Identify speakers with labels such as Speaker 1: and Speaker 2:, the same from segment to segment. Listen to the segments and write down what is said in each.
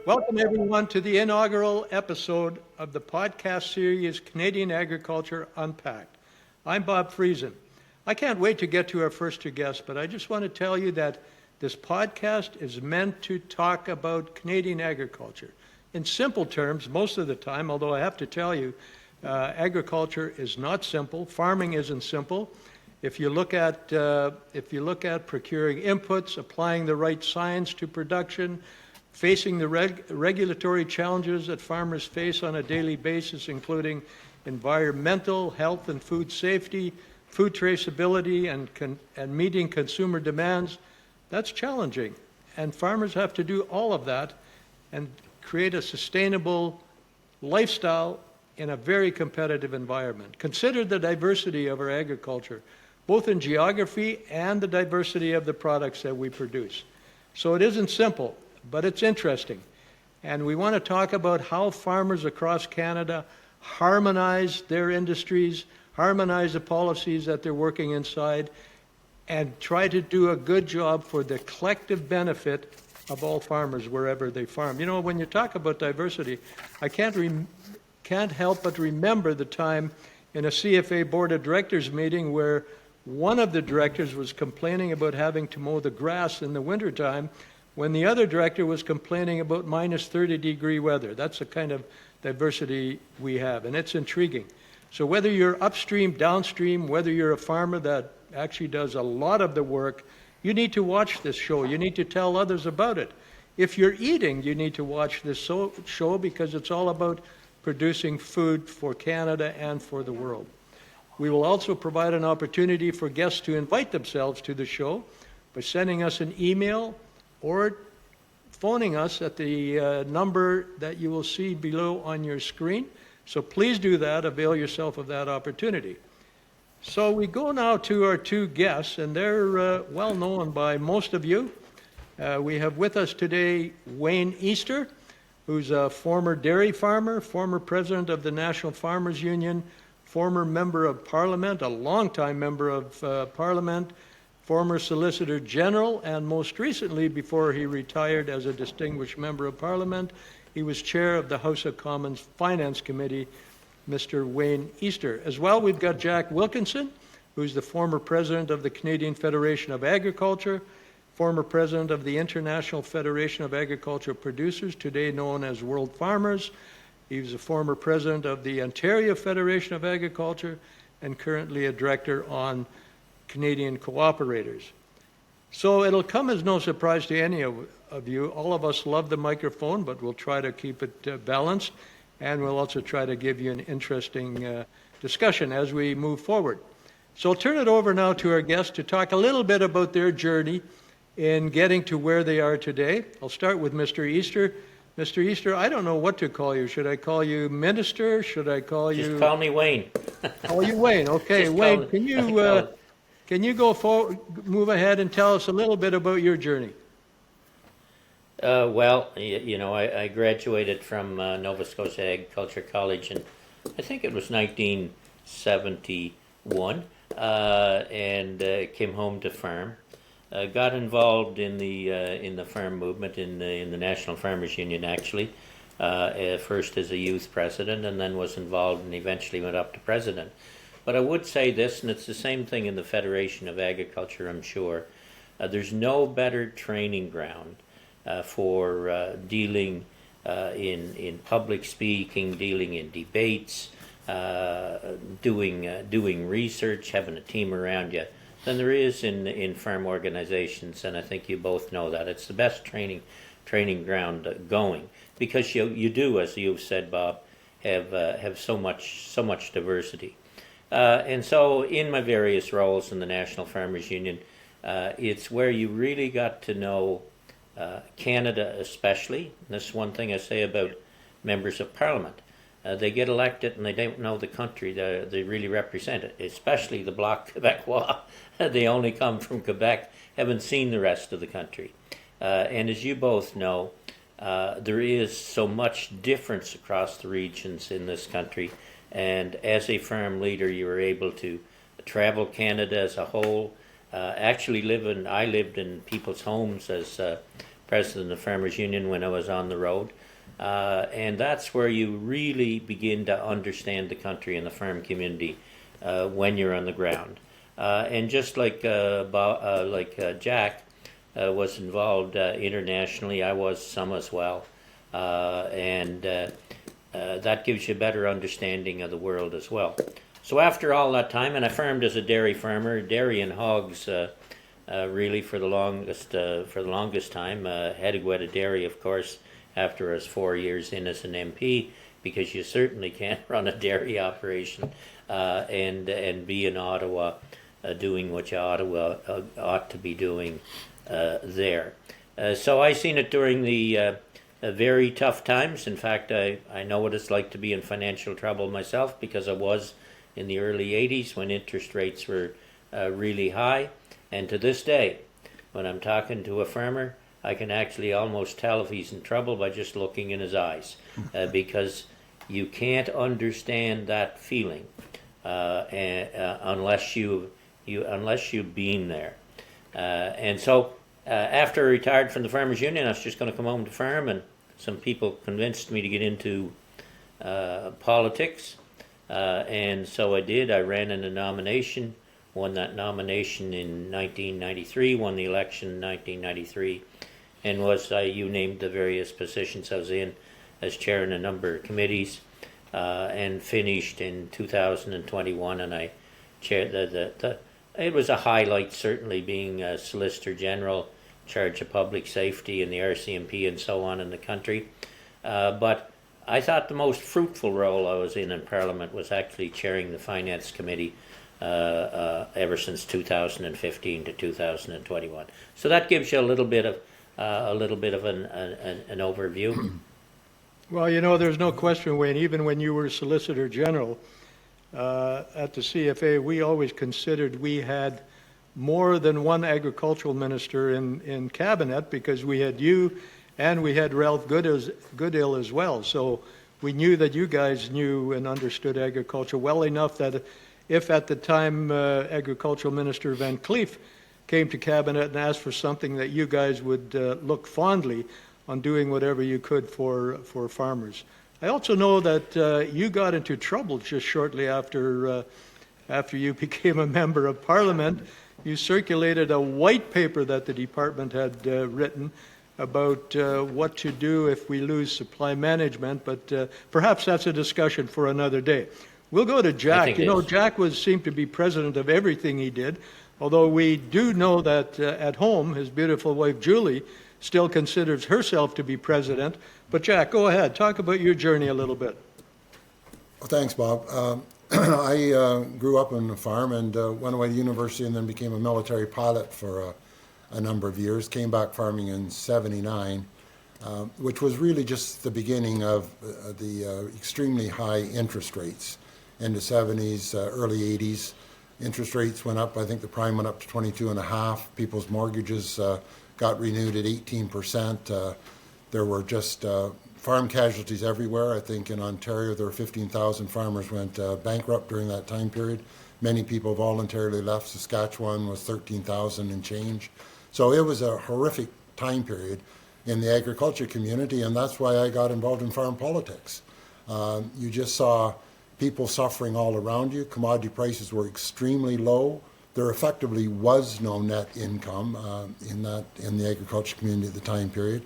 Speaker 1: Welcome, everyone, to the inaugural episode of the podcast series Canadian Agriculture Unpacked. I'm Bob Friesen. I can't wait to get to our first two guests, but I just want to tell you that this podcast is meant to talk about Canadian agriculture. In simple terms, most of the time, although I have to tell you, agriculture is not simple. Farming isn't simple. If you look at procuring inputs, applying the right science to production, facing the regulatory challenges that farmers face on a daily basis, including environmental, health and food safety, food traceability, and meeting consumer demands, that's challenging. And farmers have to do all of that and create a sustainable lifestyle in a very competitive environment. Consider the diversity of our agriculture, both in geography and the diversity of the products that we produce. So it isn't simple, but it's interesting. And we want to talk about how farmers across Canada harmonize their industries, harmonize the policies that they're working inside, and try to do a good job for the collective benefit of all farmers wherever they farm. You know, when you talk about diversity, I can't help but remember the time in a CFA Board of Directors meeting where one of the directors was complaining about having to mow the grass in the wintertime when the other director was complaining about minus 30-degree weather. That's the kind of diversity we have, and it's intriguing. So whether you're upstream, downstream, whether you're a farmer that actually does a lot of the work, you need to watch this show. You need to tell others about it. If you're eating, you need to watch this show because it's all about producing food for Canada and for the world. We will also provide an opportunity for guests to invite themselves to the show by sending us an email or phoning us at the number that you will see below on your screen. So please do that, avail yourself of that opportunity. So we go now to our two guests, and they're well known by most of you. We have with us today Wayne Easter, who's a former dairy farmer, former president of the National Farmers Union, former member of Parliament, a longtime member of Parliament, former Solicitor General, and most recently, before he retired as a distinguished member of Parliament, he was chair of the House of Commons Finance Committee, Mr. Wayne Easter. As well, we've got Jack Wilkinson, who's the former president of the Canadian Federation of Agriculture, former president of the International Federation of Agricultural Producers, today known as World Farmers. He was a former president of the Ontario Federation of Agriculture and currently a director on Canadian Cooperators. So it'll come as no surprise to any of you. All of us love the microphone, but we'll try to keep it balanced, and we'll also try to give you an interesting discussion as we move forward. So I'll turn it over now to our guests to talk a little bit about their journey in getting to where they are today. I'll start with Mr. Easter. Mr. Easter, I don't know what to call you. Should I call you Minister? Should I call you...
Speaker 2: Just call me Wayne.
Speaker 1: Call you Wayne. Okay,
Speaker 2: Just
Speaker 1: Wayne, can you go forward, move ahead and tell us a little bit about your journey?
Speaker 2: Well, I graduated from Nova Scotia Agriculture College in, I think it was 1971, and came home to farm. Got involved in the farm movement in the National Farmers Union, actually, first as a youth president, and then was involved and eventually went up to president. But I would say this, and it's the same thing in the Federation of Agriculture, I'm sure. There's no better training ground for dealing in public speaking, dealing in debates, doing research, having a team around you, than there is in farm organizations, and I think you both know that. It's the best training ground going, because you do, as you've said, Bob, have so much diversity. And so in my various roles in the National Farmers Union, it's where you really got to know Canada especially. And this is one thing I say about members of Parliament. They get elected and they don't know the country they really represent it, especially the Bloc Québécois. They only come from Quebec, haven't seen the rest of the country. And as you both know, there is so much difference across the regions in this country. And as a farm leader, you were able to travel Canada as a whole. I lived in people's homes as president of the Farmers Union when I was on the road. And that's where you really begin to understand the country and the farm community when you're on the ground. And just like Jack was involved internationally, I was some as well. And that gives you a better understanding of the world as well. So after all that time, and I farmed as a dairy farmer, dairy and hogs really for the longest time. Headed Dairy, of course, after I was 4 years in as an MP, because you certainly can't run a dairy operation and be in Ottawa doing what you ought to be doing there. So I seen it during the very tough times. In fact, I know what it's like to be in financial trouble myself, because I was in the early 80s when interest rates were really high. And to this day, when I'm talking to a farmer, I can actually almost tell if he's in trouble by just looking in his eyes, because you can't understand that feeling unless you've been there. And so after I retired from the Farmers Union, I was just going to come home to farm, and some people convinced me to get into politics. And so I did. I ran in a nomination, won that nomination in 1993, won the election in 1993, and you named the various positions I was in as chair in a number of committees, and finished in 2021, and I chaired it was a highlight, certainly, being a Solicitor General, in charge of public safety and the RCMP and so on in the country. But I thought the most fruitful role I was in Parliament was actually chairing the Finance Committee ever since 2015 to 2021. So that gives you a little bit of an overview.
Speaker 1: Well, there's no question, Wayne, even when you were Solicitor General at the CFA, we always considered we had more than one agricultural minister in cabinet, because we had you and we had Ralph Goodale as well. So we knew that you guys knew and understood agriculture well enough that if at the time Agricultural Minister Van Cleef came to cabinet and asked for something, that you guys would look fondly on doing whatever you could for farmers. I also know that you got into trouble just shortly after you became a member of Parliament. You circulated a white paper that the department had written about what to do if we lose supply management, but perhaps that's a discussion for another day. We'll go to Jack. Jack seemed to be president of everything he did, although we do know that at home, his beautiful wife Julie still considers herself to be president. But Jack, go ahead. Talk about your journey a little bit.
Speaker 3: Well, thanks, Bob. I grew up on a farm and went away to university and then became a military pilot for a number of years. Came back farming in '79, which was really just the beginning of the extremely high interest rates. In the '70s, early '80s, interest rates went up. I think the prime went up to 22.5. People's mortgages got renewed at 18%. There were just farm casualties everywhere. I think in Ontario there were 15,000 farmers went bankrupt during that time period. Many people voluntarily left. Saskatchewan was 13,000 and change. So it was a horrific time period in the agriculture community, and that's why I got involved in farm politics. You just saw people suffering all around you. Commodity prices were extremely low. There effectively was no net income in the agriculture community at the time period.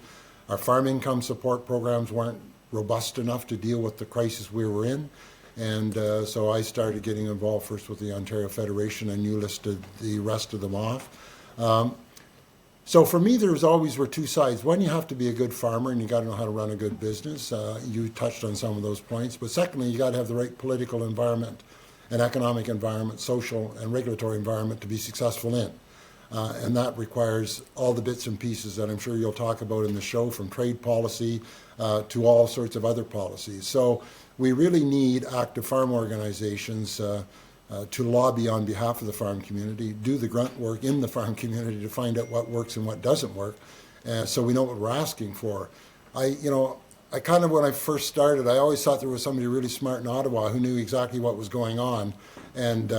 Speaker 3: Our farm income support programs weren't robust enough to deal with the crisis we were in, and so I started getting involved first with the Ontario Federation, and you listed the rest of them off. So for me, there always were two sides. One, you have to be a good farmer and you got to know how to run a good business. You touched on some of those points. But secondly, you got to have the right political environment and economic environment, social and regulatory environment to be successful in. And that requires all the bits and pieces that I'm sure you'll talk about in the show, from trade policy to all sorts of other policies. So we really need active farm organizations to lobby on behalf of the farm community, do the grunt work in the farm community to find out what works and what doesn't work, so we know what we're asking for. I kind of, when I first started, I always thought there was somebody really smart in Ottawa who knew exactly what was going on, and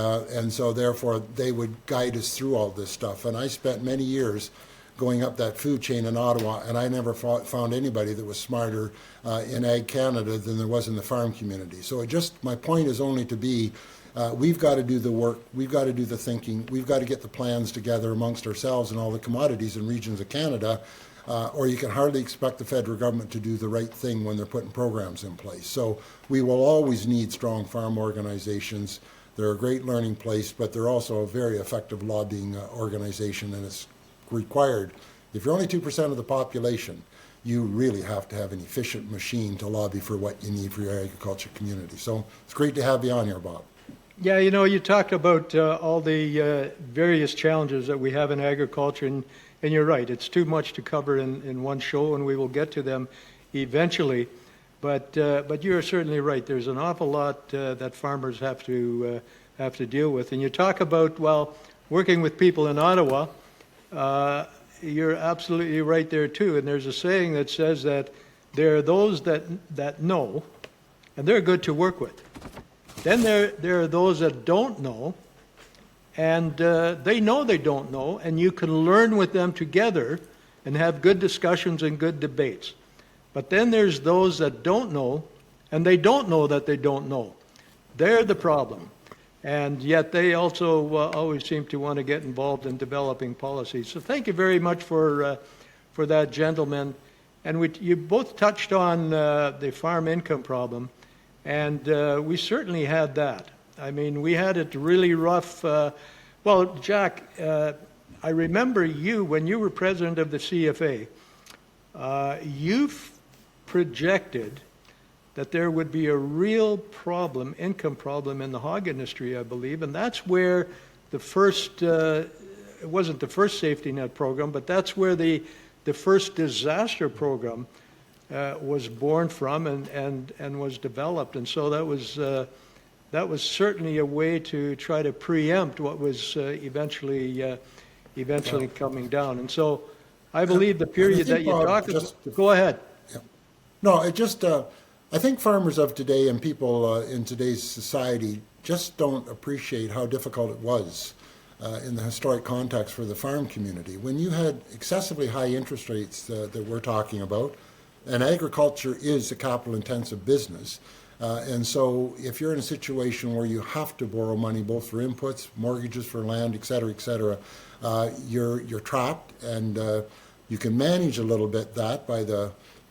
Speaker 3: so therefore they would guide us through all this stuff. And I spent many years going up that food chain in Ottawa, and I never found anybody that was smarter in Ag Canada than there was in the farm community. So my point is only to be, we've got to do the work, we've got to do the thinking, we've got to get the plans together amongst ourselves and all the commodities and regions of Canada, or you can hardly expect the federal government to do the right thing when they're putting programs in place. So we will always need strong farm organizations. They're a great learning place, but they're also a very effective lobbying organization, and it's required. If you're only 2% of the population, you really have to have an efficient machine to lobby for what you need for your agriculture community. So it's great to have you on here, Bob.
Speaker 1: Yeah, you talked about all the various challenges that we have in agriculture, and you're right, it's too much to cover in one show, and we will get to them eventually. But you're certainly right. There's an awful lot that farmers have to deal with. And you talk about, working with people in Ottawa. You're absolutely right there too. And there's a saying that says that there are those that know, and they're good to work with. Then there are those that don't know, and they know they don't know, and you can learn with them together and have good discussions and good debates. But then there's those that don't know, and they don't know that they don't know. They're the problem. And yet they also always seem to want to get involved in developing policies. So thank you very much for that, gentlemen. And you both touched on the farm income problem, and we certainly had that. I mean, we had it really rough. Jack, I remember when you were president of the CFA, you projected that there would be a real income problem in the hog industry, I believe, and that's where the first, it wasn't the first safety net program, but that's where the first disaster program was born from and was developed. And so that was certainly a way to try to preempt what was eventually coming down. And so I believe the period that you talked about, go ahead.
Speaker 3: Yeah. No, I think farmers of today and people in today's society just don't appreciate how difficult it was in the historic context for the farm community. When you had excessively high interest rates that we're talking about, and agriculture is a capital-intensive business, and so if you're in a situation where you have to borrow money both for inputs, mortgages for land, et cetera, you're trapped, and you can manage a little bit that by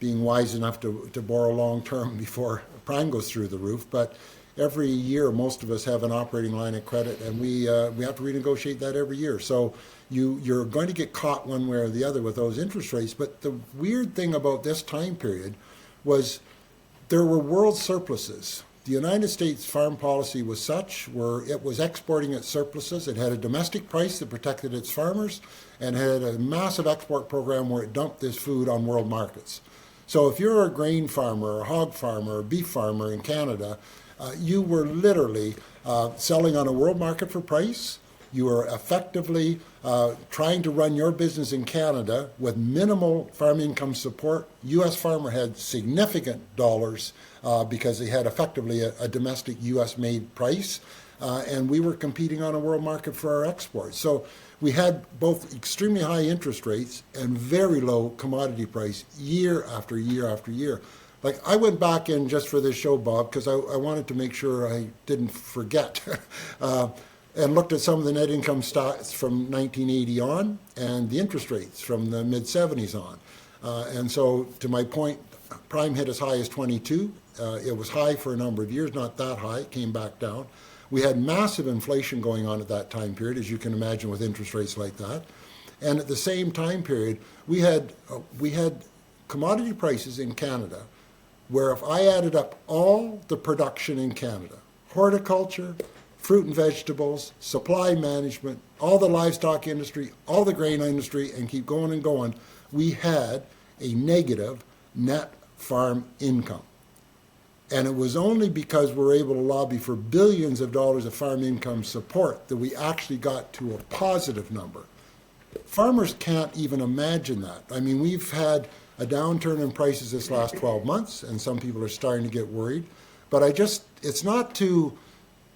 Speaker 3: being wise enough to borrow long-term before prime goes through the roof. But every year, most of us have an operating line of credit, and we have to renegotiate that every year. So you're going to get caught one way or the other with those interest rates. But the weird thing about this time period was there were world surpluses. The United States farm policy was such where it was exporting its surpluses. It had a domestic price that protected its farmers, and had a massive export program where it dumped this food on world markets. So if you're a grain farmer, a hog farmer, a beef farmer in Canada, you were literally selling on a world market for price. You were effectively trying to run your business in Canada with minimal farm income support. U.S. farmer had significant dollars because they had effectively a domestic U.S.-made price, and we were competing on a world market for our exports. So we had both extremely high interest rates and very low commodity price year after year after year. Like, I went back in just for this show, Bob, because I wanted to make sure I didn't forget, and looked at some of the net income stats from 1980 on and the interest rates from the mid-70s on. And so, to my point, prime hit as high as 22. It was high for a number of years, not that high. It came back down. We had massive inflation going on at that time period, as you can imagine, with interest rates like that. And at the same time period, we had commodity prices in Canada where, if I added up all the production in Canada, horticulture, fruit and vegetables, supply management, all the livestock industry, all the grain industry, and keep going and going, we had a negative net farm income. And it was only because we were able to lobby for billions of dollars of farm income support that we actually got to a positive number. Farmers can't even imagine that. I mean, we've had a downturn in prices this last 12 months, and some people are starting to get worried. But it's not to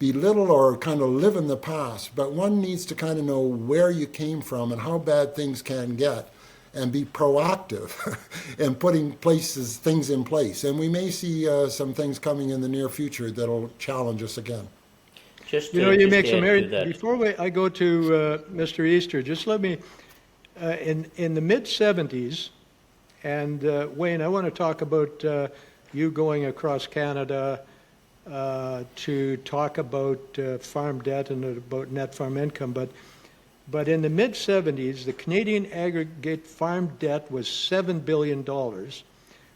Speaker 3: belittle or kind of live in the past, but one needs to kind of know where you came from and how bad things can get. and be proactive in putting things in place. And we may see some things coming in the near future that'll challenge us again.
Speaker 2: Just
Speaker 1: You know, you
Speaker 2: just
Speaker 1: make
Speaker 2: to
Speaker 1: some
Speaker 2: add
Speaker 1: very,
Speaker 2: to that.
Speaker 1: before I go to Mr. Easter, just let me, in the mid-'70s, and Wayne, I want to talk about you going across Canada to talk about farm debt and about net farm income, but in the mid-'70s, the Canadian aggregate farm debt was $7 billion,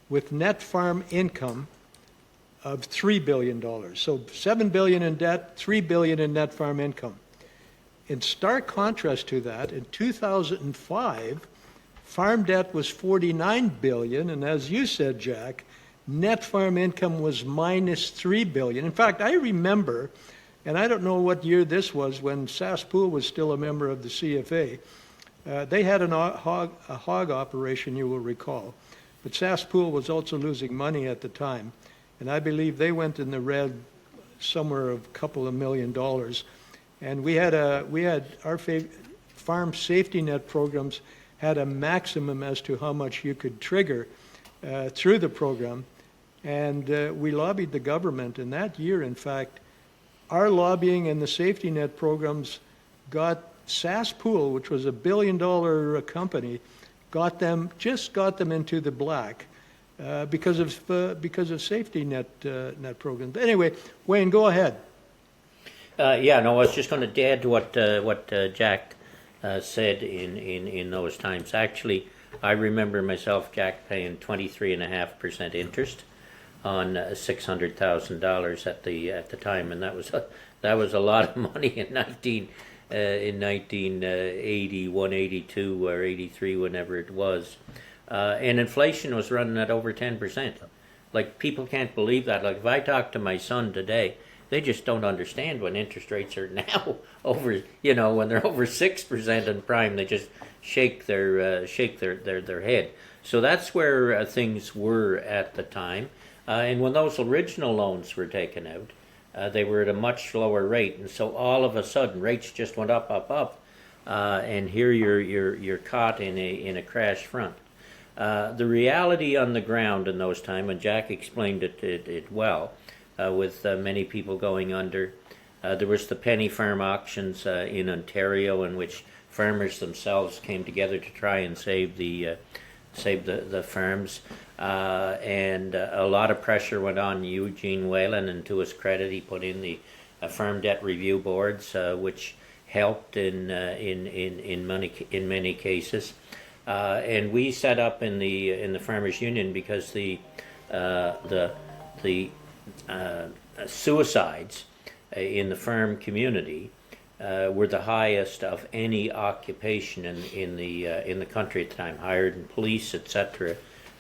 Speaker 1: with net farm income of $3 billion. So $7 billion in debt, $3 billion in net farm income. In stark contrast to that, in 2005, farm debt was $49 billion, and as you said, Jack, net farm income was minus $3 billion. In fact, I remember, and I don't know what year this was, when Sass-Pool was still a member of the CFA. They had a hog operation, you will recall, but Sass-Pool was also losing money at the time. And I believe they went in the red somewhere of a couple of $1 million. And we had our farm safety net programs had a maximum as to how much you could trigger through the program. And we lobbied the government. And that year, in fact, our lobbying and the safety net programs got Sass-Pool, which was a $1 billion company, got them into the black. Because of safety net programs. Anyway, Wayne, go ahead.
Speaker 2: Yeah, no, I was just going to add to what Jack said in those times. Actually, I remember myself, Jack, paying 23.5% interest on $600,000 at the time, and that was a lot of money in 1981, 82, or 83, whenever it was. And inflation was running at over 10%. Like, people can't believe that. Like, if I talk to my son today, they just don't understand when interest rates are now over, when they're over 6% in prime, they just shake their head. So that's where things were at the time. And when those original loans were taken out, they were at a much lower rate. And so all of a sudden, rates just went up. And here you're caught in a crash front. The reality on the ground in those times, and Jack explained it well, with many people going under. There was the penny farm auctions in Ontario, in which farmers themselves came together to try and save the farms, and a lot of pressure went on Eugene Whalen, and to his credit, he put in the farm debt review boards, which helped in many cases. And we set up in the Farmers Union because the suicides in the farm community were the highest of any occupation in the country at the time, hired in police, etc.,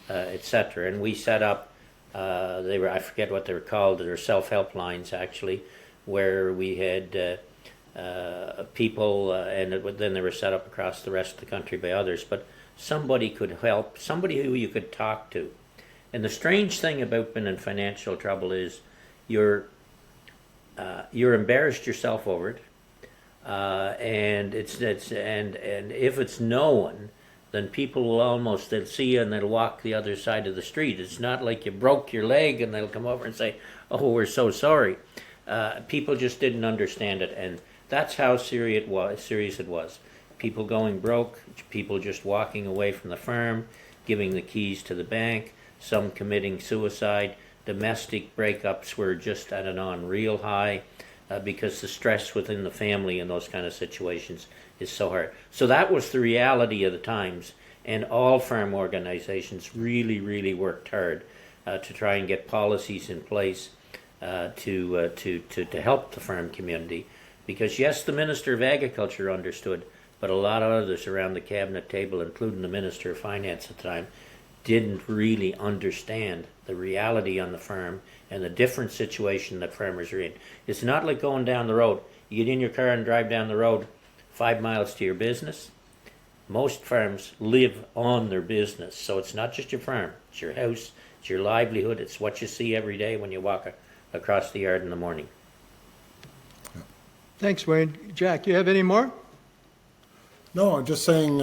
Speaker 2: etc. And we set up I forget what they were called, they were self-help lines actually, where we had people, and then they were set up across the rest of the country by others, but somebody could help, somebody who you could talk to. And the strange thing about being in financial trouble is you're embarrassed yourself over it, and and if it's known, then people will they'll see you and they'll walk the other side of the street. It's not like you broke your leg and they'll come over and say, "Oh, we're so sorry." People just didn't understand it, and that's how serious it was. People going broke, people just walking away from the farm, giving the keys to the bank, some committing suicide. Domestic breakups were just at an unreal high because the stress within the family in those kind of situations is so hard. So that was the reality of the times, and all farm organizations really, really worked hard to try and get policies in place to help the farm community. Because yes, the Minister of Agriculture understood, but a lot of others around the cabinet table, including the Minister of Finance at the time, didn't really understand the reality on the farm and the different situation that farmers are in. It's not like going down the road. You get in your car and drive down the road 5 miles to your business. Most farms live on their business, so it's not just your farm, it's your house, it's your livelihood, it's what you see every day when you walk across the yard in the morning.
Speaker 1: Thanks, Wayne. Jack, you have any more?
Speaker 3: No, I'm just saying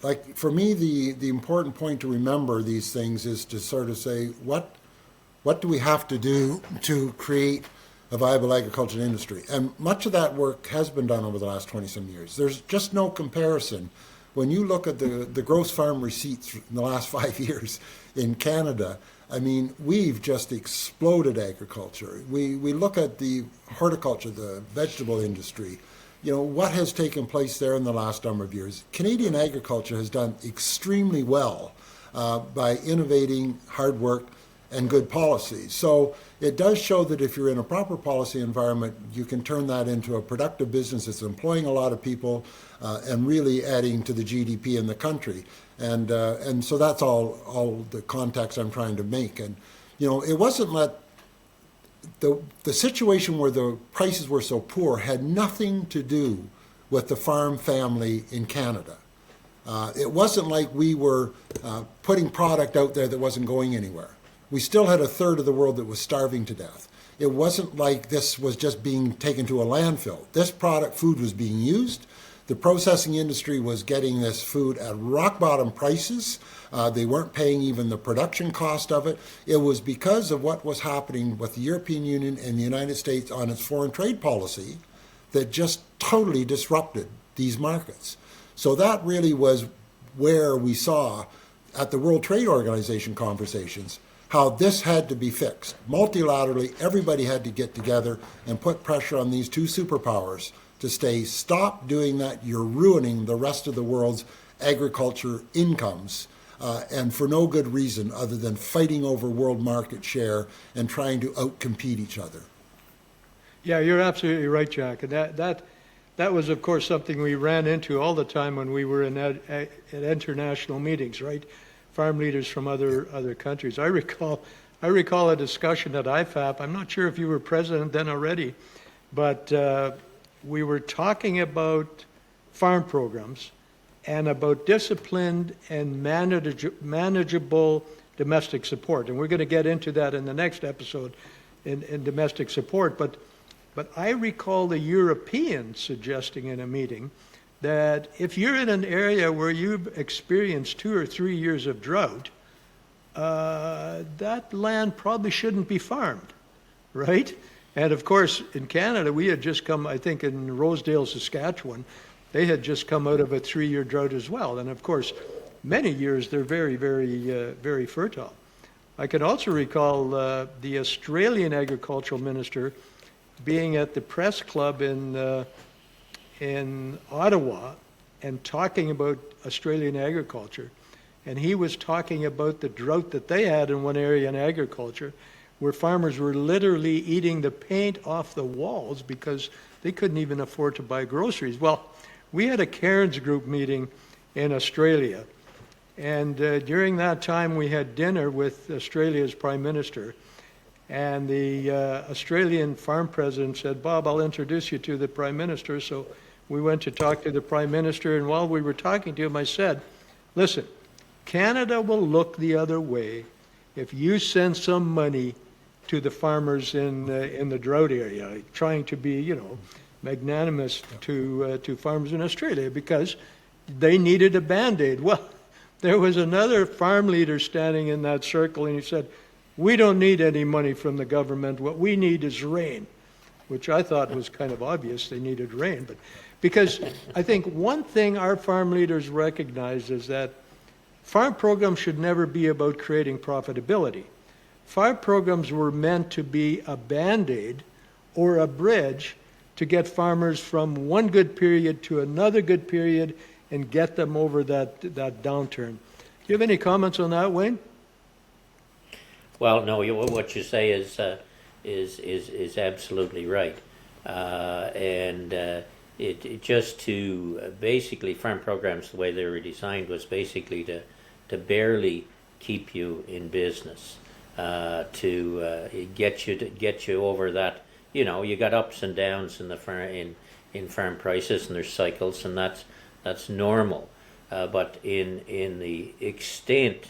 Speaker 3: like for me, the important point to remember these things is to sort of say, what do we have to do to create a viable agricultural industry? And much of that work has been done over the last 20-some years. There's just no comparison. When you look at the gross farm receipts in the last 5 years in Canada, I mean, we've just exploded agriculture. We look at the horticulture, the vegetable industry, you know, what has taken place there in the last number of years. Canadian agriculture has done extremely well by innovating, hard work, and good policies. So it does show that if you're in a proper policy environment, you can turn that into a productive business that's employing a lot of people and really adding to the GDP in the country. And so that's all the context I'm trying to make. And, you know, it wasn't the situation where the prices were so poor had nothing to do with the farm family in Canada. It wasn't like we were putting product out there that wasn't going anywhere. We still had a third of the world that was starving to death. It wasn't like this was just being taken to a landfill. This food was being used. The processing industry was getting this food at rock bottom prices. They weren't paying even the production cost of it. It was because of what was happening with the European Union and the United States on its foreign trade policy that just totally disrupted these markets. So that really was where we saw at the World Trade Organization conversations how this had to be fixed. Multilaterally, everybody had to get together and put pressure on these two superpowers to stop doing that. You're ruining the rest of the world's agriculture incomes, and for no good reason other than fighting over world market share and trying to outcompete each other.
Speaker 1: Yeah, you're absolutely right, Jack. And that was, of course, something we ran into all the time when we were at international meetings, right? Farm leaders from other countries. I recall a discussion at IFAP. I'm not sure if you were president then already, but we were talking about farm programs and about disciplined and manageable domestic support. And we're going to get into that in the next episode in domestic support. But I recall the Europeans suggesting in a meeting that if you're in an area where you've experienced 2 or 3 years of drought, that land probably shouldn't be farmed, right? And of course, in Canada, we had just come, I think in Rosedale, Saskatchewan, they had just come out of a 3-year drought as well. And of course, many years they're very, very fertile. I can also recall the Australian agricultural minister being at the press club in Ottawa and talking about Australian agriculture. And he was talking about the drought that they had in one area in agriculture where farmers were literally eating the paint off the walls because they couldn't even afford to buy groceries. Well, we had a Cairns group meeting in Australia. And during that time, we had dinner with Australia's Prime Minister. And the Australian farm president said, "Bob, I'll introduce you to the Prime Minister." So we went to talk to the Prime Minister, and while we were talking to him, I said, "Listen, Canada will look the other way if you send some money to the farmers in the drought area, trying to be, magnanimous to farmers in Australia, because they needed a Band-Aid." Well, there was another farm leader standing in that circle, and he said, "We don't need any money from the government. What we need is rain," which I thought was kind of obvious. They needed rain. But because I think one thing our farm leaders recognize is that farm programs should never be about creating profitability. Farm programs were meant to be a Band-Aid or a bridge to get farmers from one good period to another good period and get them over that downturn. Do you have any comments on that, Wayne?
Speaker 2: Well, no, what you say is absolutely right, and it just to basically farm programs, the way they were designed was basically to barely keep you in business, to get you over that. You got ups and downs in the farm prices, and there's cycles, and that's normal, but in the extent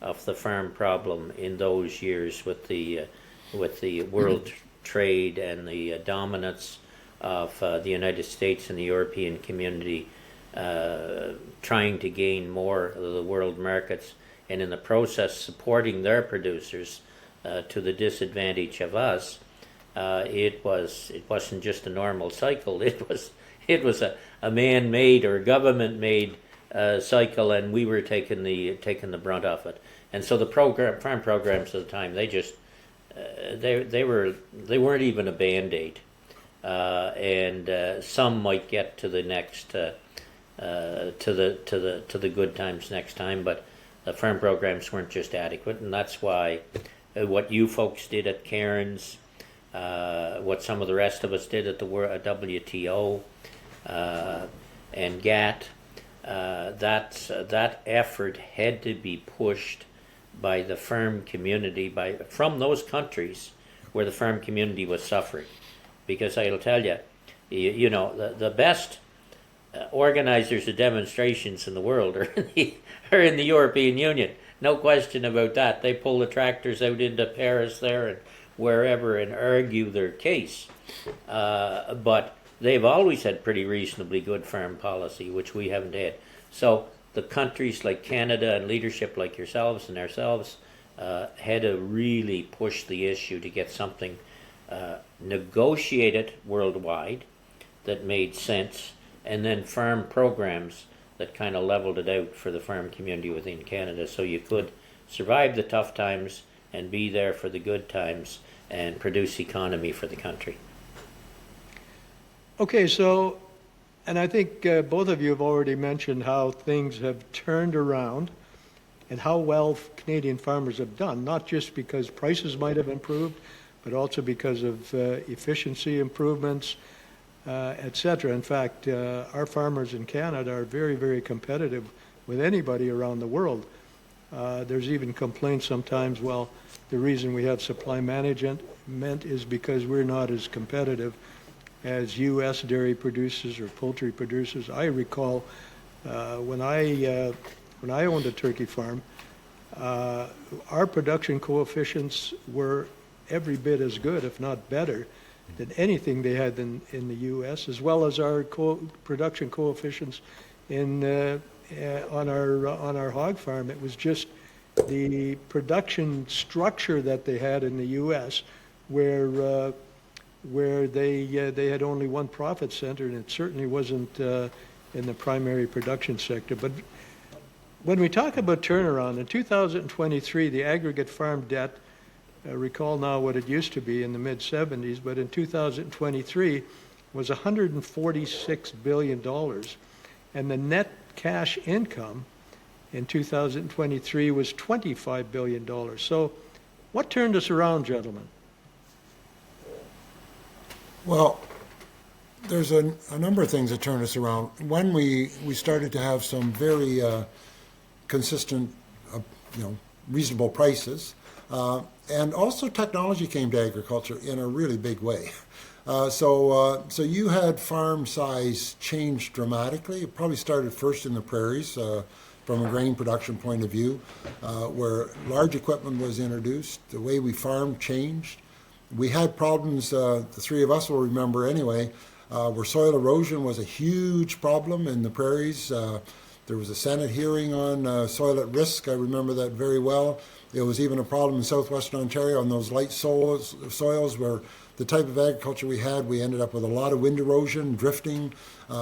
Speaker 2: of the farm problem in those years with the world trade and the dominance of the United States and the European community trying to gain more of the world markets, and in the process supporting their producers to the disadvantage of us. It wasn't just a normal cycle. It was a man-made or government-made cycle, and we were taking the brunt of it. And so the farm programs at the time, they weren't even a band-aid, and some might get to the next to the good times next time, but the farm programs weren't just adequate, and that's why what you folks did at Cairns, what some of the rest of us did at the WTO and GATT, that effort had to be pushed by the farm community, from those countries where the farm community was suffering. Because I'll tell you, the best organizers of demonstrations in the world are in the European Union. No question about that. They pull the tractors out into Paris there and wherever and argue their case. But they've always had pretty reasonably good farm policy, which we haven't had. So the countries like Canada and leadership like yourselves and ourselves had to really push the issue to get something negotiated worldwide that made sense, and then farm programs that kind of leveled it out for the farm community within Canada, so you could survive the tough times and be there for the good times and produce economy for the country.
Speaker 1: Okay, so, and I think both of you have already mentioned how things have turned around and how well Canadian farmers have done, not just because prices might have improved, but also because of efficiency improvements, et cetera. In fact, our farmers in Canada are very, very competitive with anybody around the world. There's even complaints sometimes, well, the reason we have supply management is because we're not as competitive as U.S. dairy producers or poultry producers. I recall when I owned a turkey farm, our production coefficients were every bit as good, if not better, than anything they had in the U.S., as well as our production coefficients on our hog farm. It was just the production structure that they had in the U.S., where they had only one profit center, and it certainly wasn't in the primary production sector. But when we talk about turnaround, in 2023, the aggregate farm debt, recall now what it used to be in the mid-70s, but in 2023 was $146 billion, and the net cash income in 2023 was $25 billion. So what turned us around, gentlemen?
Speaker 3: Well, there's a number of things that turned us around. One, we started to have some very consistent, reasonable prices. And also technology came to agriculture in a really big way. So you had farm size change dramatically. It probably started first in the prairies from a grain production point of view, where large equipment was introduced. The way we farmed changed. We had problems, the three of us will remember anyway, where soil erosion was a huge problem in the prairies. There was a Senate hearing on soil at risk. I remember that very well. It was even a problem in southwestern Ontario on those light soils where the type of agriculture we had, we ended up with a lot of wind erosion, drifting,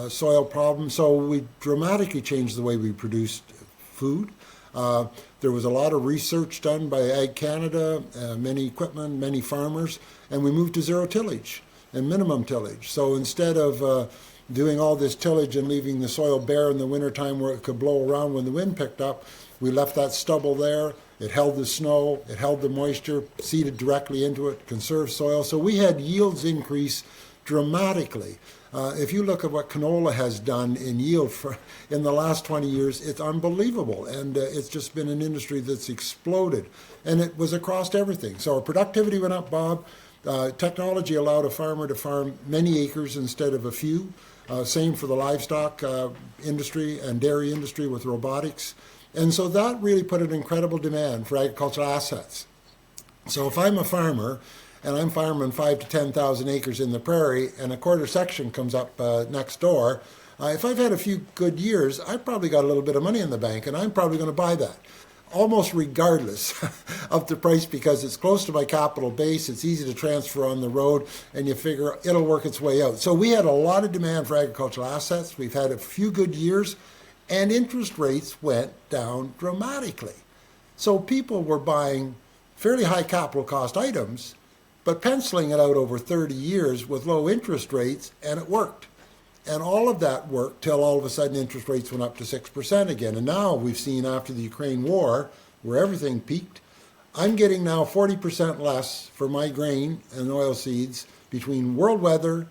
Speaker 3: soil problems. So we dramatically changed the way we produced food. There was a lot of research done by Ag Canada, many equipment, many farmers, and we moved to zero tillage and minimum tillage. So instead of doing all this tillage and leaving the soil bare in the wintertime where it could blow around when the wind picked up, we left that stubble there. It held the snow, it held the moisture, seeded directly into it, conserved soil. So we had yields increase dramatically. If you look at what canola has done in yield in the last 20 years, it's unbelievable. And it's just been an industry that's exploded. And it was across everything. So our productivity went up, Bob. Technology allowed a farmer to farm many acres instead of a few. Same for the livestock industry and dairy industry with robotics. And so that really put an incredible demand for agricultural assets. So if I'm a farmer and I'm farming 5,000 to 10,000 acres in the prairie and a quarter section comes up next door, If I've had a few good years, I've probably got a little bit of money in the bank, and I'm probably going to buy that, almost regardless of the price, because it's close to my capital base, it's easy to transfer on the road, and you figure it'll work its way out. So we had a lot of demand for agricultural assets. We've had a few good years, and interest rates went down dramatically. So people were buying fairly high capital cost items, but penciling it out over 30 years with low interest rates, and it worked. And all of that worked till all of a sudden interest rates went up to 6% again. And now we've seen, after the Ukraine war, where everything peaked, I'm getting now 40% less for my grain and oil seeds between world weather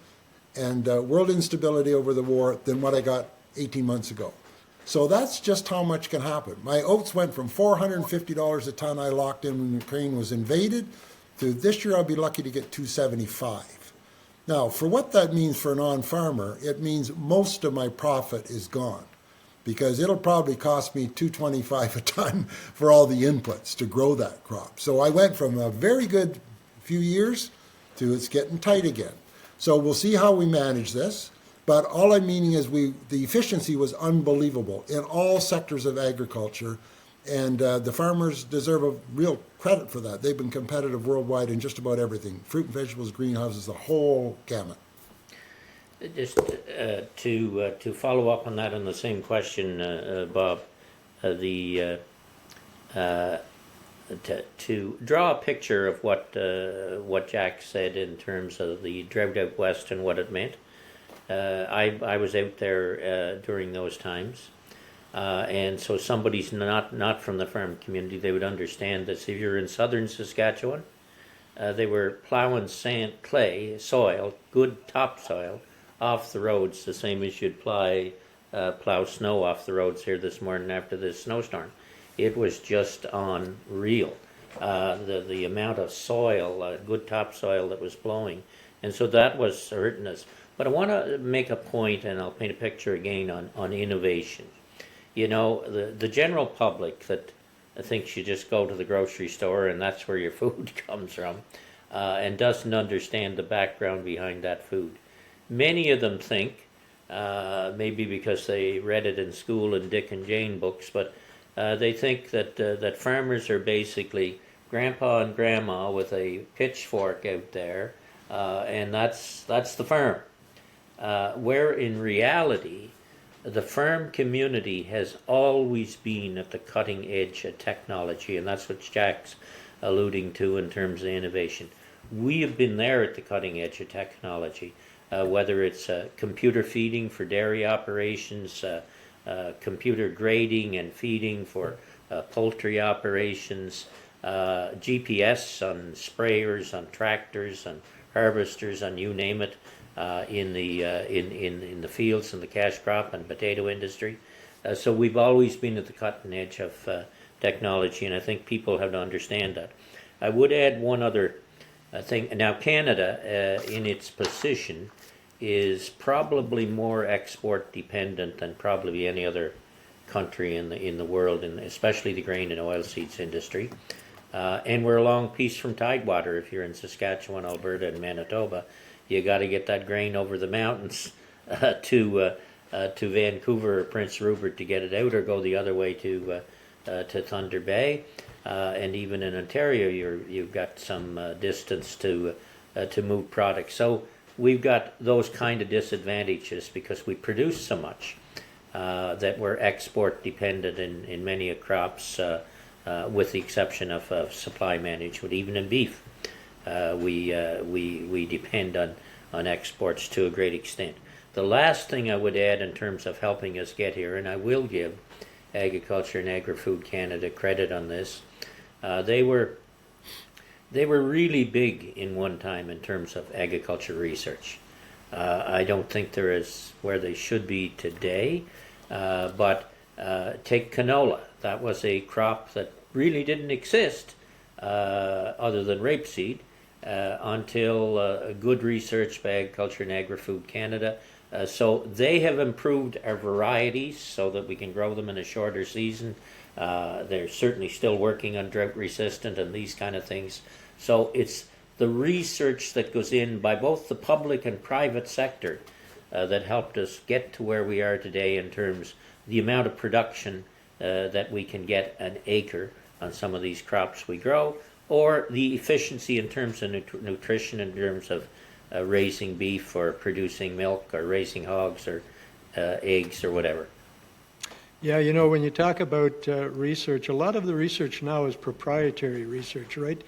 Speaker 3: and world instability over the war than what I got 18 months ago. So that's just how much can happen. My oats went from $450 a ton I locked in when Ukraine was invaded to this year I'll be lucky to get $275. Now, for what that means for a non-farmer, it means most of my profit is gone, because it'll probably cost me $225 a ton for all the inputs to grow that crop. So I went from a very good few years to it's getting tight again. So we'll see how we manage this. But all I'm meaning is the efficiency was unbelievable in all sectors of agriculture, and the farmers deserve a real credit for that. They've been competitive worldwide in just about everything: fruit and vegetables, greenhouses, the whole gamut.
Speaker 2: Just to follow up on that, on the same question, Bob, to draw a picture of what Jack said in terms of the drought out west and what it meant. I was out there during those times. And so somebody's not from the farm community, they would understand this. If you're in southern Saskatchewan, they were plowing clay, soil, good topsoil, off the roads, the same as you'd plow snow off the roads here this morning after this snowstorm. It was just unreal, the amount of soil, good topsoil that was blowing. And so that was hurting us. But I want to make a point, and I'll paint a picture again on innovation. You know, the general public that thinks you just go to the grocery store and that's where your food comes from, and doesn't understand the background behind that food. Many of them think, maybe because they read it in school in Dick and Jane books, but they think that farmers are basically grandpa and grandma with a pitchfork out there, and that's the farm. Where in reality, the farm community has always been at the cutting edge of technology, and that's what Jack's alluding to in terms of innovation. We have been there at the cutting edge of technology, whether it's computer feeding for dairy operations, computer grading and feeding for poultry operations, GPS on sprayers, on tractors, on harvesters, on you name it. In the fields and the cash crop and potato industry. So we've always been at the cutting edge of technology, and I think people have to understand that. I would add one other thing. Now, Canada, in its position, is probably more export dependent than probably any other country in the world, and especially the grain and oilseeds industry. And we're a long piece from Tidewater. If you're in Saskatchewan, Alberta, and Manitoba, you got to get that grain over the mountains to Vancouver or Prince Rupert to get it out, or go the other way to Thunder Bay, and even in Ontario, you've got some distance to move products. So we've got those kind of disadvantages because we produce so much that we're export dependent in many crops, with the exception of supply management. Even in beef, we depend on exports to a great extent. The last thing I would add in terms of helping us get here, and I will give Agriculture and Agri-Food Canada credit on this, they were really big in one time in terms of agriculture research. I don't think they're as where they should be today, but take canola. That was a crop that really didn't exist other than rapeseed until good research by Agriculture and Agri-Food Canada. So they have improved our varieties so that we can grow them in a shorter season. They're certainly still working on drought resistant and these kind of things. So it's the research that goes in by both the public and private sector that helped us get to where we are today in terms of the amount of production that we can get an acre on some of these crops we grow, or the efficiency in terms of nutrition, in terms of raising beef or producing milk or raising hogs or eggs or whatever.
Speaker 1: Yeah, you know, when you talk about research, a lot of the research now is proprietary research, right?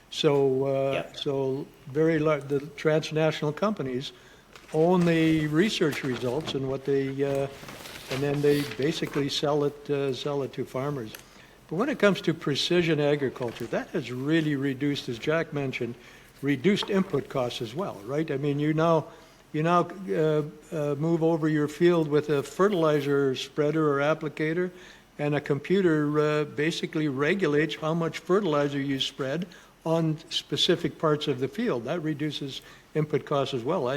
Speaker 1: So,
Speaker 2: Yeah.
Speaker 1: so very the transnational companies own the research results and what they, and then they basically sell it to farmers. But when it comes to precision agriculture, that has really reduced, as Jack mentioned, reduced input costs as well, right? I mean, you now move over your field with a fertilizer spreader or applicator, and a computer basically regulates how much fertilizer you spread on specific parts of the field. That reduces input costs as well.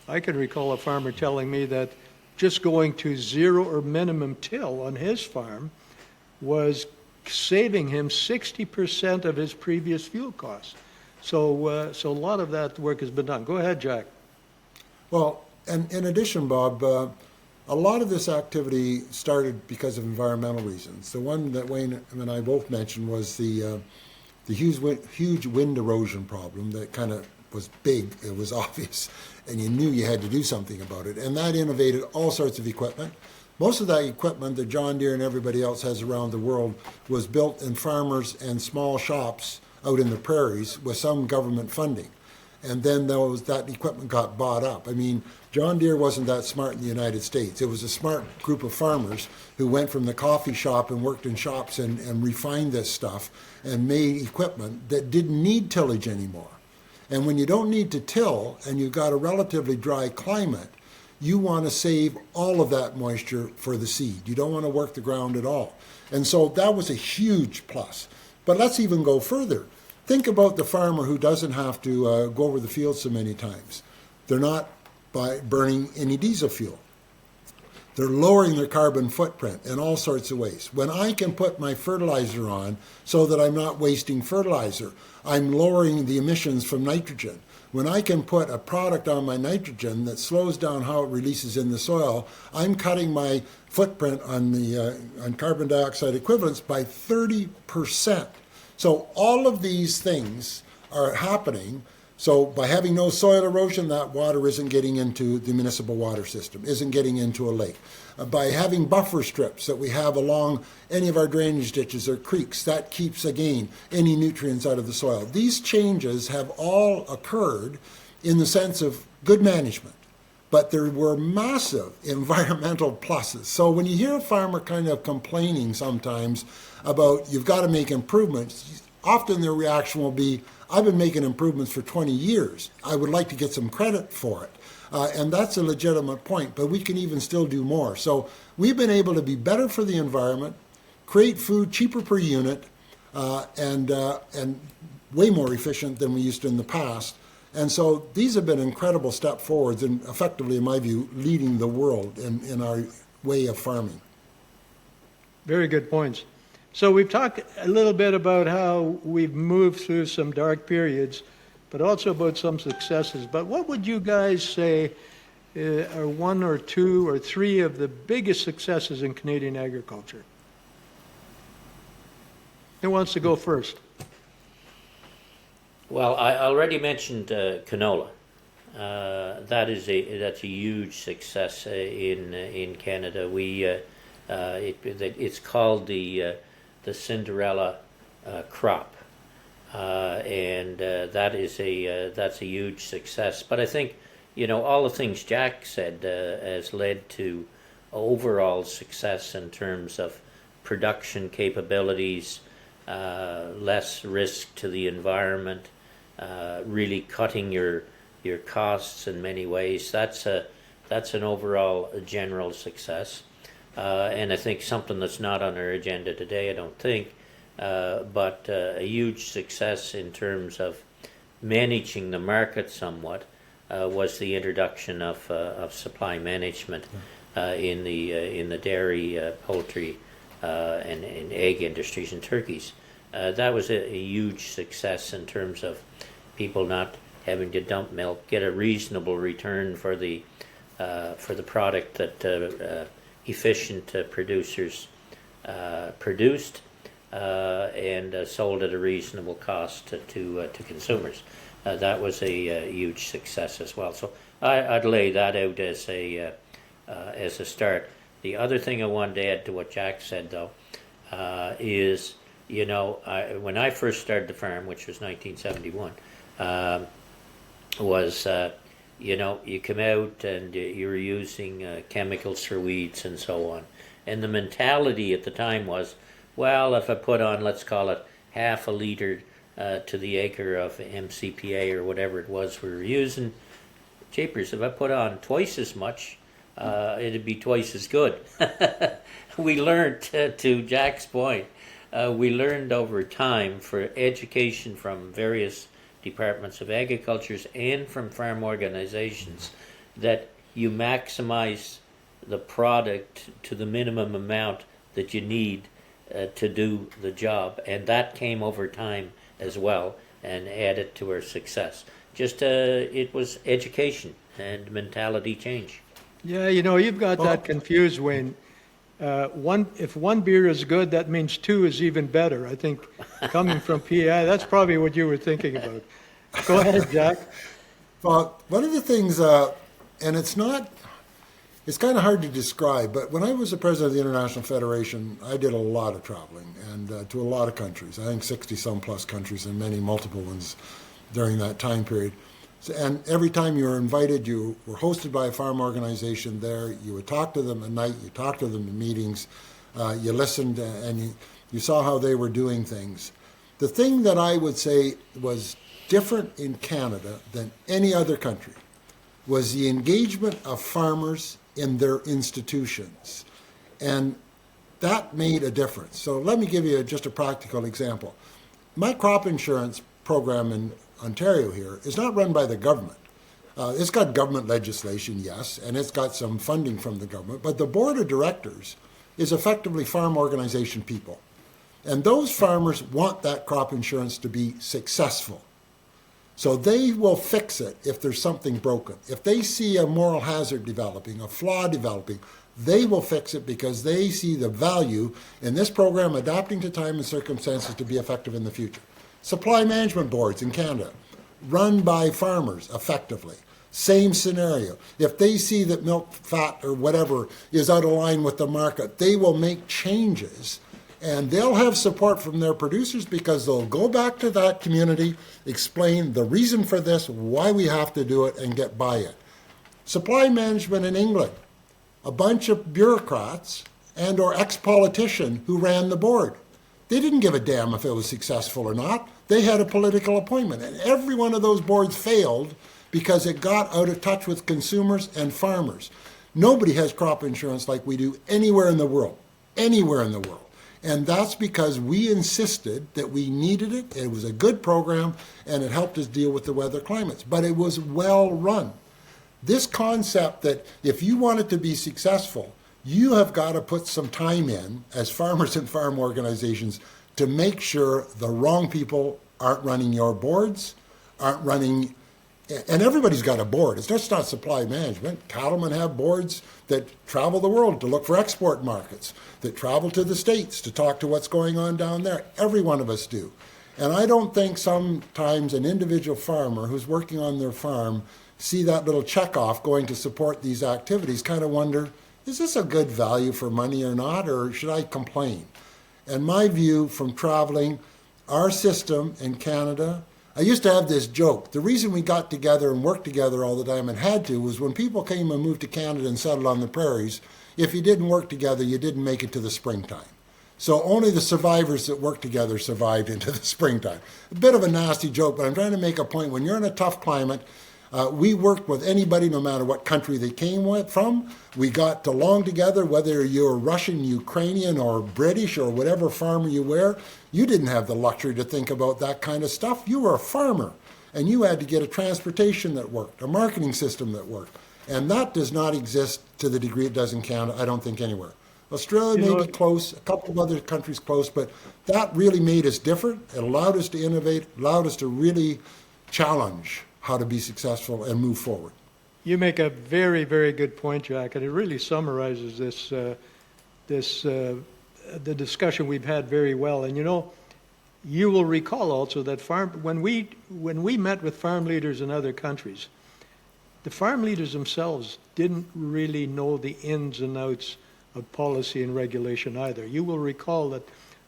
Speaker 1: I can recall a farmer telling me that just going to zero or minimum till on his farm was saving him 60% of his previous fuel costs. So a lot of that work has been done. Go ahead, Jack.
Speaker 3: Well, and in addition, Bob, a lot of this activity started because of environmental reasons. The one that Wayne and I both mentioned was the huge wind erosion problem that kind of was big. It was obvious, and you knew you had to do something about it. And that innovated all sorts of equipment. Most of that equipment that John Deere and everybody else has around the world was built in farmers and small shops out in the prairies with some government funding. And then that equipment got bought up. I mean, John Deere wasn't that smart in the United States. It was a smart group of farmers who went from the coffee shop and worked in shops and refined this stuff and made equipment that didn't need tillage anymore. And when you don't need to till and you've got a relatively dry climate, you want to save all of that moisture for the seed. You don't want to work the ground at all. And so that was a huge plus. But let's even go further. Think about the farmer who doesn't have to go over the field so many times. They're not by burning any diesel fuel. They're lowering their carbon footprint in all sorts of ways. When I can put my fertilizer on so that I'm not wasting fertilizer, I'm lowering the emissions from nitrogen. When I can put a product on my nitrogen that slows down how it releases in the soil, I'm cutting my footprint on on carbon dioxide equivalents by 30%. So all of these things are happening. So by having no soil erosion, that water isn't getting into the municipal water system, isn't getting into a lake. By having buffer strips that we have along any of our drainage ditches or creeks, that keeps, again, any nutrients out of the soil. These changes have all occurred in the sense of good management, but there were massive environmental pluses. So when you hear a farmer kind of complaining sometimes about you've got to make improvements, often their reaction will be, I've been making improvements for 20 years. I would like to get some credit for it. And that's a legitimate point, but we can even still do more. So we've been able to be better for the environment, create food cheaper per unit, and way more efficient than we used to in the past. And so these have been incredible step forwards and effectively, in my view, leading the world in our way of farming.
Speaker 1: Very good points. So we've talked a little bit about how we've moved through some dark periods, but also about some successes. But what would you guys say are one or two or three of the biggest successes in Canadian agriculture? Who wants to go first?
Speaker 2: Well, I already mentioned canola. That's a huge success in Canada. It's called the Cinderella crop, and that's a huge success. But I think all the things Jack said has led to overall success in terms of production capabilities, less risk to the environment, really cutting your costs in many ways. That's an overall general success. And I think something that's not on our agenda today, I don't think, but a huge success in terms of managing the market somewhat was the introduction of supply management in the dairy, poultry, and egg industries and turkeys. That was a huge success in terms of people not having to dump milk, get a reasonable return for the for the product that efficient producers produced and sold at a reasonable cost to consumers. That was a huge success as well. So I'd lay that out as a start. The other thing I wanted to add to what Jack said, though, is, when I first started the farm, which was 1971, you come out and you were using chemicals for weeds and so on. And the mentality at the time was, well, if I put on, let's call it half a liter to the acre of MCPA or whatever it was we were using, jeepers, if I put on twice as much, it'd be twice as good. We learned, to Jack's point, we learned over time for education from various departments of agriculture and from farm organizations that you maximize the product to the minimum amount that you need to do the job, and that came over time as well and added to our success. Just it was education and mentality change.
Speaker 1: Yeah, you've got that confused, Wayne. If one beer is good, that means two is even better. I think coming from PI, that's probably what you were thinking about. Go ahead, Jack.
Speaker 3: Well, one of the things, and it's kind of hard to describe, but when I was the president of the International Federation, I did a lot of traveling and to a lot of countries. I think 60-some plus countries and many multiple ones during that time period. And every time you were invited, you were hosted by a farm organization there. You would talk to them at night. You talked to them in meetings. You listened and you saw how they were doing things. The thing that I would say was different in Canada than any other country was the engagement of farmers in their institutions. And that made a difference. So let me give you just a practical example. My crop insurance program in Ontario here is not run by the government. It's got government legislation, yes, and it's got some funding from the government, but the board of directors is effectively farm organization people. And those farmers want that crop insurance to be successful. So they will fix it if there's something broken. If they see a moral hazard developing, a flaw developing, they will fix it because they see the value in this program adapting to time and circumstances to be effective in the future. Supply management boards in Canada, run by farmers effectively. Same scenario. If they see that milk, fat, or whatever is out of line with the market, they will make changes. And they'll have support from their producers because they'll go back to that community, explain the reason for this, why we have to do it, and get by it. Supply management in England, a bunch of bureaucrats and or ex-politician who ran the board. They didn't give a damn if it was successful or not. They had a political appointment. And every one of those boards failed because it got out of touch with consumers and farmers. Nobody has crop insurance like we do anywhere in the world. Anywhere in the world. And that's because we insisted that we needed it. It was a good program, and it helped us deal with the weather climates. But it was well run. This concept that if you want it to be successful, you have got to put some time in as farmers and farm organizations to make sure the wrong people aren't running your boards, aren't running, and everybody's got a board. It's just not supply management. Cattlemen have boards that travel the world to look for export markets, that travel to the States to talk to what's going on down there. Every one of us do. And I don't think sometimes an individual farmer who's working on their farm see that little checkoff going to support these activities, kind of wonder, is this a good value for money or not, or should I complain? And my view from traveling, our system in Canada, I used to have this joke. The reason we got together and worked together all the time and had to was when people came and moved to Canada and settled on the prairies, if you didn't work together, you didn't make it to the springtime. So only the survivors that worked together survived into the springtime. A bit of a nasty joke, but I'm trying to make a point. When you're in a tough climate, we worked with anybody, no matter what country they came from. We got along together, whether you're Russian, Ukrainian, or British, or whatever farmer you were. You didn't have the luxury to think about that kind of stuff. You were a farmer, and you had to get a transportation that worked, a marketing system that worked. And that does not exist to the degree it does in Canada, I don't think, anywhere. Australia may be close, a couple of other countries close, but that really made us different. It allowed us to innovate, allowed us to really challenge how to be successful and move forward.
Speaker 1: You make a very, very good point, Jack, and it really summarizes the discussion we've had very well. And you will recall also that when we met with farm leaders in other countries, the farm leaders themselves didn't really know the ins and outs of policy and regulation either. You will recall that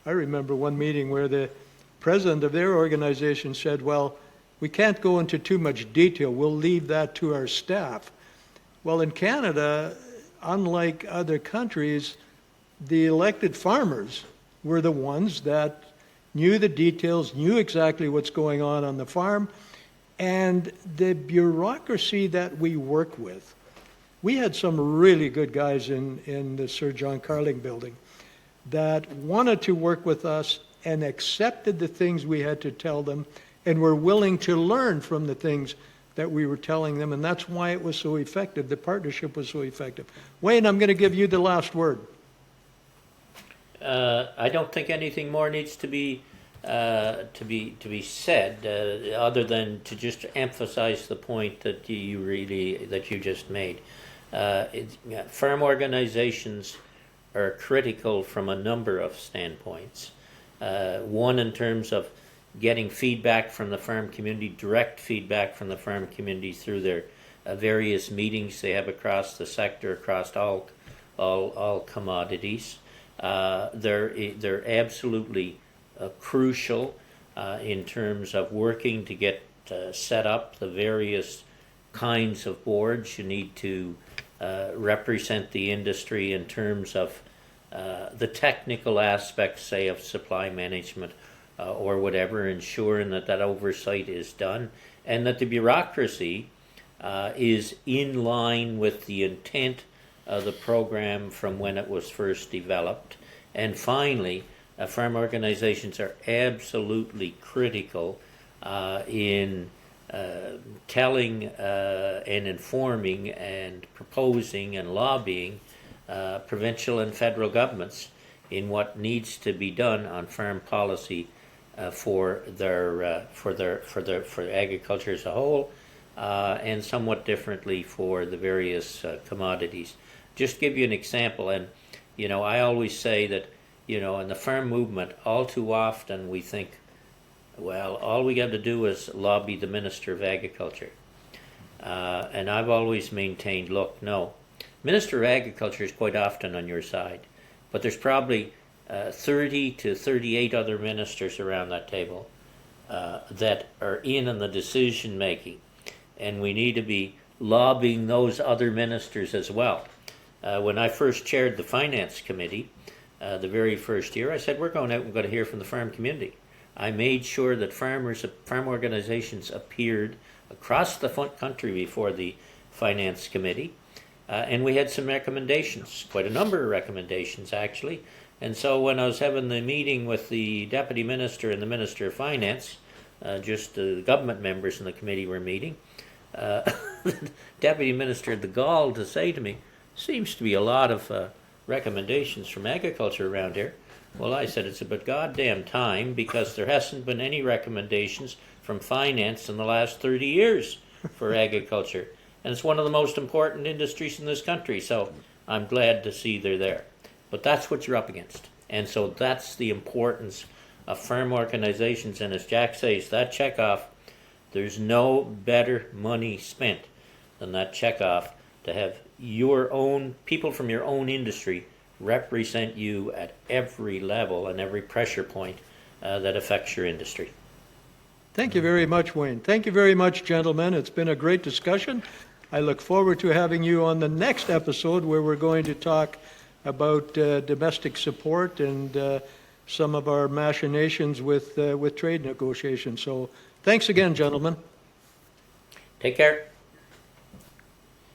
Speaker 1: I remember one meeting where the president of their organization said, well, we can't go into too much detail. We'll leave that to our staff. Well, in Canada, unlike other countries, the elected farmers were the ones that knew the details, knew exactly what's going on the farm, and the bureaucracy that we work with. We had some really good guys in the Sir John Carling building that wanted to work with us and accepted the things we had to tell them and were willing to learn from the things that we were telling them, and that's why it was so effective. The partnership was so effective. Wayne, I'm going to give you the last word.
Speaker 2: I don't think anything more needs to be said, other than to just emphasize the point that you just made. Farm organizations are critical from a number of standpoints. One, in terms of getting feedback from the farm community, direct feedback from the farm community through their various meetings they have across the sector, across all commodities. They're absolutely crucial in terms of working to get set up the various kinds of boards. You need to represent the industry in terms of the technical aspects, say, of supply management or whatever, ensuring that oversight is done and that the bureaucracy is in line with the intent of the program from when it was first developed. And finally, farm organizations are absolutely critical in telling and informing and proposing and lobbying provincial and federal governments in what needs to be done on farm policy for agriculture as a whole, and somewhat differently for the various commodities. Just give you an example, and I always say that in the farm movement, all too often we think, well, all we got to do is lobby the Minister of Agriculture. And I've always maintained, look, no, Minister of Agriculture is quite often on your side, but there's probably 30 to 38 other ministers around that table that are in on the decision making, and we need to be lobbying those other ministers as well. When I first chaired the Finance Committee, the very first year, I said, we're going out and going to hear from the farm community. I made sure that farm organizations appeared across the country before the Finance Committee, and we had some recommendations, quite a number of recommendations actually. And so when I was having the meeting with the Deputy Minister and the Minister of Finance, just the government members in the committee were meeting, the Deputy Minister had the gall to say to me, seems to be a lot of recommendations from agriculture around here. Well, I said, it's about goddamn time, because there hasn't been any recommendations from finance in the last 30 years for agriculture. And it's one of the most important industries in this country, so I'm glad to see they're there. But that's what you're up against. And so that's the importance of farm organizations. And as Jack says, that checkoff, there's no better money spent than that checkoff to have your own people from your own industry represent you at every level and every pressure point that affects your industry.
Speaker 1: Thank you very much, Wayne. Thank you very much, gentlemen. It's been a great discussion. I look forward to having you on the next episode, where we're going to talk about domestic support and some of our machinations with trade negotiations. So thanks again, gentlemen.
Speaker 2: Take care.